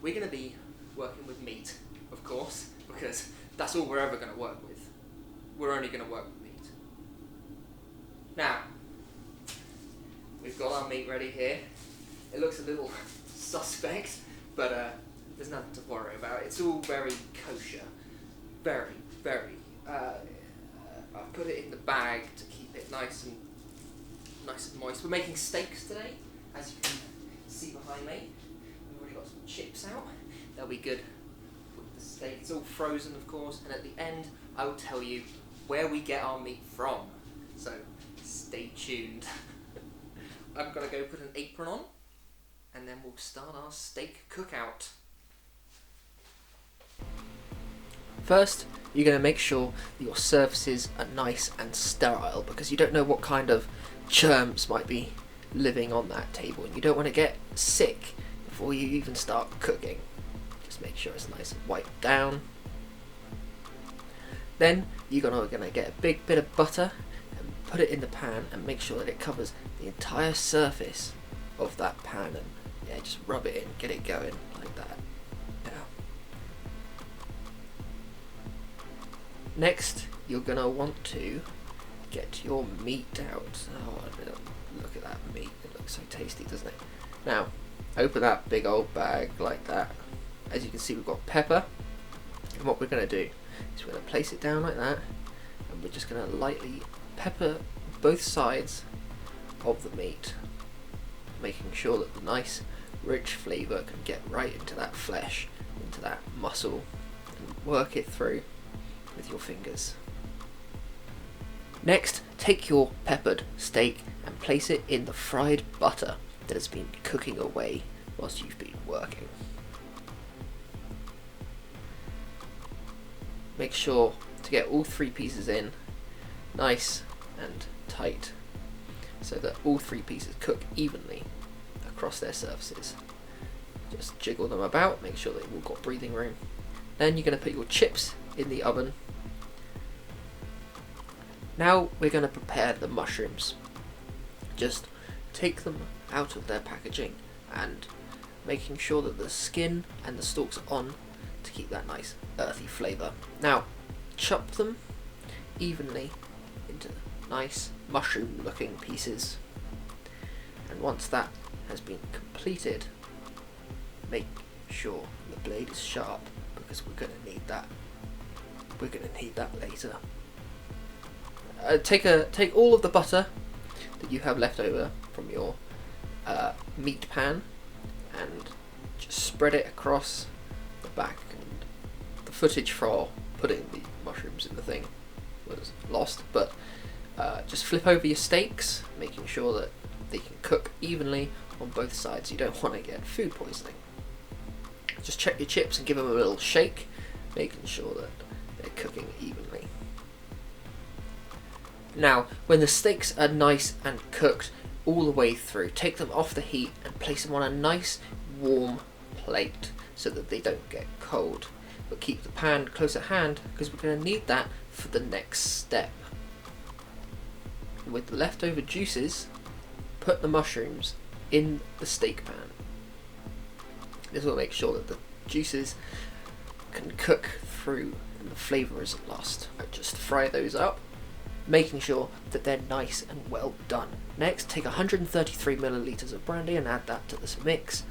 we're going to be working with meat, of course, because that's all we're ever going to work with. We're only going to work with meat. Now, we've got our meat ready here. It looks a little suspect, but there's nothing to worry about. It's all very kosher. Very, very. I put it in the bag to keep it nice and moist. We're making steaks today, as you can see behind me. We've already got some chips out. They'll be good with the steak. It's all frozen, of course, and at the end I will tell you where we get our meat from. So stay tuned. I'm gonna go put an apron on, and then we'll start our steak cookout. First, you're going to make sure that your surfaces are nice and sterile, because you don't know what kind of germs might be living on that table, and you don't want to get sick before you even start cooking. Just make sure it's nice and wiped down. Then you're going to get a big bit of butter and put it in the pan, and make sure that it covers the entire surface of that pan, and yeah, just rub it in, get it going like that. Next, you're going to want to get your meat out. Oh, look at that meat. It looks so tasty, doesn't it? Now, open that big old bag like that. As you can see, we've got pepper. And what we're going to do is we're going to place it down like that. And we're just going to lightly pepper both sides of the meat, making sure that the nice, rich flavour can get right into that flesh, into that muscle, and work it through with your fingers. Next, take your peppered steak and place it in the fried butter that has been cooking away whilst you've been working. Make sure to get all three pieces in nice and tight so that all three pieces cook evenly across their surfaces. Just jiggle them about, make sure they've all got breathing room. Then you're going to put your chips in the oven. Now we're going to prepare the mushrooms. Just take them out of their packaging and making sure that the skin and the stalks are on to keep that nice earthy flavour. Now chop them evenly into nice mushroom looking pieces, and once that has been completed, make sure the blade is sharp, because we're going to need that. We're going to need that later. Take all of the butter that you have left over from your meat pan and just spread it across the back. And the footage for putting the mushrooms in the thing was lost, but just flip over your steaks, making sure that they can cook evenly on both sides. You don't want to get food poisoning. Just check your chips and give them a little shake, making sure that they're cooking evenly. Now, when the steaks are nice and cooked all the way through, take them off the heat and place them on a nice warm plate so that they don't get cold. But keep the pan close at hand, because we're going to need that for the next step. With the leftover juices, put the mushrooms in the steak pan. This will make sure that the juices can cook through and the flavour isn't lost. Just fry those up, making sure that they're nice and well done. Next, take 133 millilitres of brandy and add that to this mix.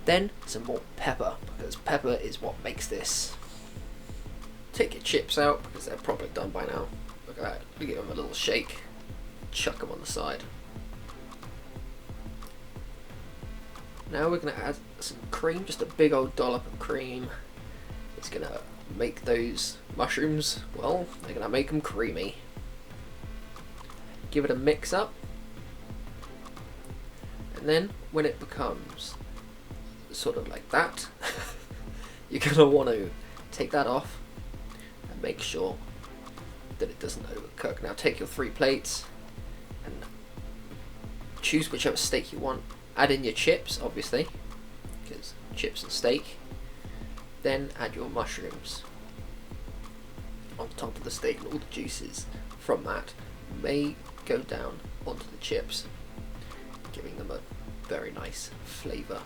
Then some more pepper, because pepper is what makes this. Take your chips out, because they're probably done by now. Look at that, we give them a little shake, chuck them on the side. Now we're going to add some cream, just a big old dollop of cream. It's going to make those mushrooms, well, they're going to make them creamy. Give it a mix up, and then when it becomes sort of like that, you're going to want to take that off and make sure that it doesn't overcook. Now take your 3 plates and choose whichever steak you want. Add in your chips, obviously, because chips and steak. Then add your mushrooms on top of the steak, and all the juices from that may go down onto the chips, giving them a very nice flavour.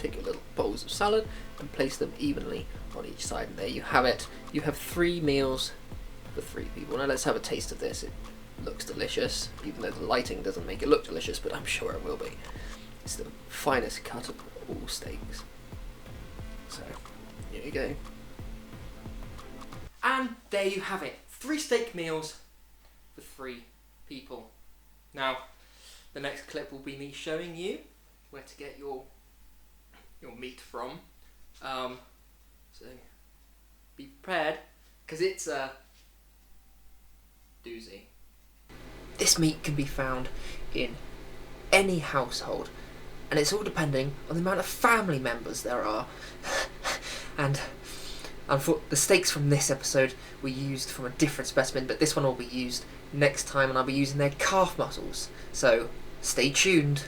take your little bowls of salad and place them evenly on each side, and there you have it. You have 3 meals for 3 people. Now let's have a taste of this. It looks delicious, even though the lighting doesn't make it look delicious, but I'm sure it will be. It's the finest cut of all steaks. So, here you go. And there you have it. 3 steak meals for 3 people. Now, the next clip will be me showing you where to get your meat from. So, be prepared, because it's a doozy. This meat can be found in any household, and it's all depending on the amount of family members there are. And the steaks from this episode were used from a different specimen, but this one will be used next time, and I'll be using their calf muscles. So stay tuned.